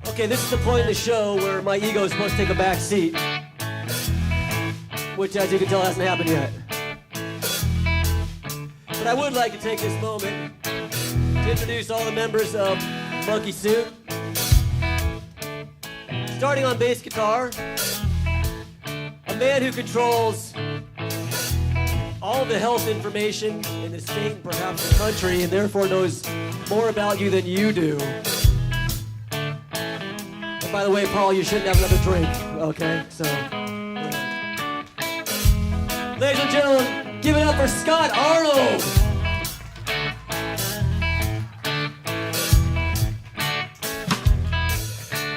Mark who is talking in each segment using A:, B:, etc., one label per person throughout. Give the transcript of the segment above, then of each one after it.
A: Okay, this is the point in the show where my ego is supposed to take a back seat, which, as you can tell, hasn't happened yet. But I would like to take this moment to introduce all the members of Monkey Suit. Starting on bass guitar, a man who controls all the health information in the state and perhaps the country, and therefore knows more about you than you do. And by the way, Paul, you shouldn't have another drink, okay? So, ladies and gentlemen, give it up for Scott Arnold.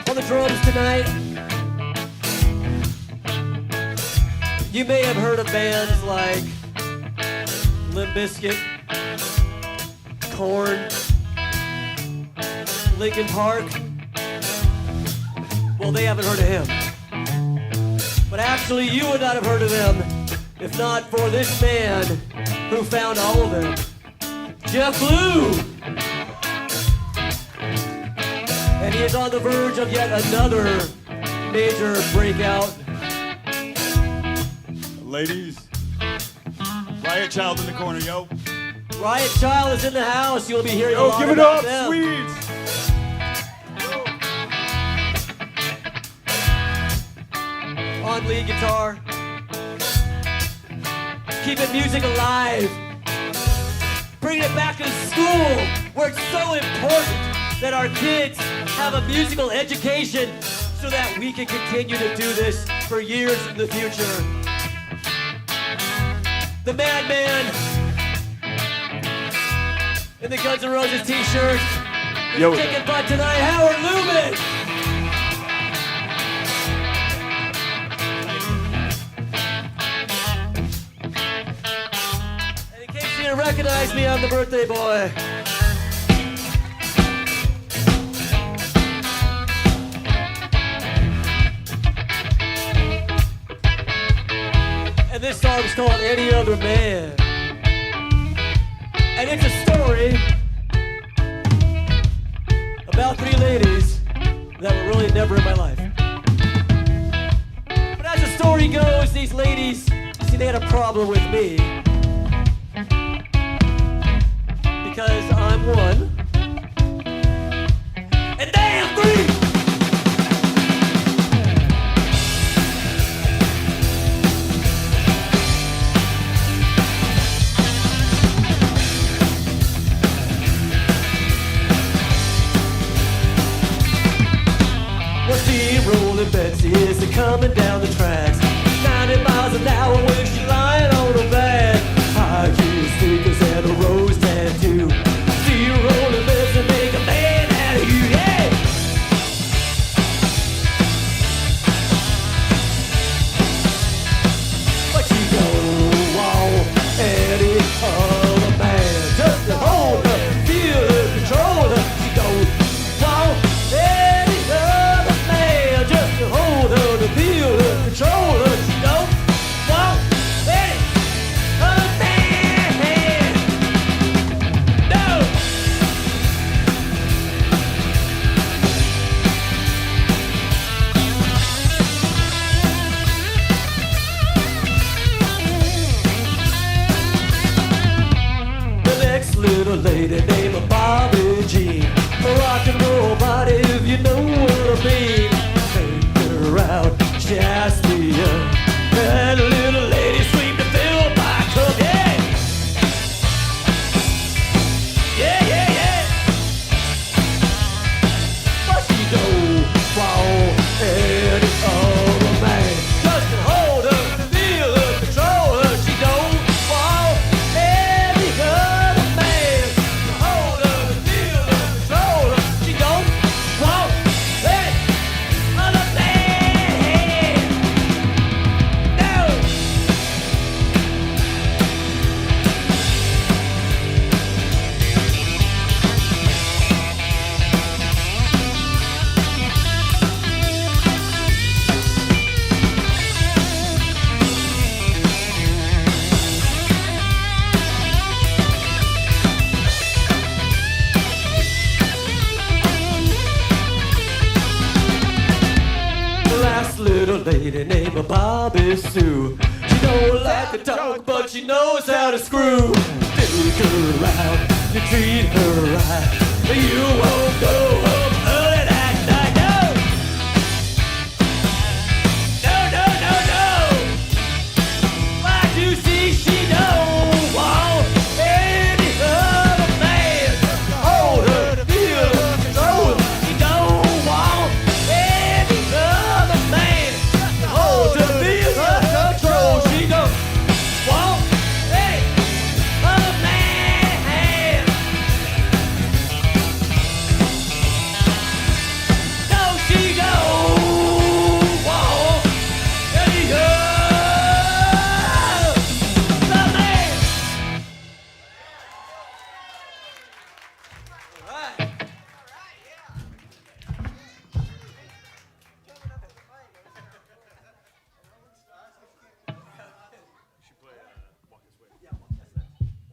A: On the drums tonight, you may have heard of bands like Limp Bizkit, Korn, Linkin Park. Well, they haven't heard of him. But actually, you would not have heard of him if not for this man who found all of them, Jeff Blue. And he is on the verge of yet another major breakout.
B: Ladies, Riot Child in the corner, yo.
A: Riot Child is in the house. You'll be hearing a lot
B: Give it
A: about
B: up,
A: them.
B: Swedes.
A: On lead guitar, keeping music alive, bringing it back to school where it's so important that our kids have a musical education so that we can continue to do this for years in the future. The Madman in the Guns N' Roses t-shirt,
B: Yo.
A: kicking butt tonight, Howard Lubin. You recognize me, I'm the birthday boy. And this song is called Any Other Man. And it's a story about three ladies that were really never in my life. But as the story goes, these ladies, see, they had a problem with me. Because I'm one, and they have three. Well, steamrolling Betsy is coming down the tracks, 90 miles an hour when she's lying on her back. High heel sneakers and a rose tattoo. See you rolling beds and make a man out of you, yeah! But you don't want any other man just to hold her, feel her, control her. You don't want any other man just to hold her, to feel her. fast little lady named Bobby Sue. She don't like to talk, but she knows how to screw. Take her around, you treat her right, you won't go home.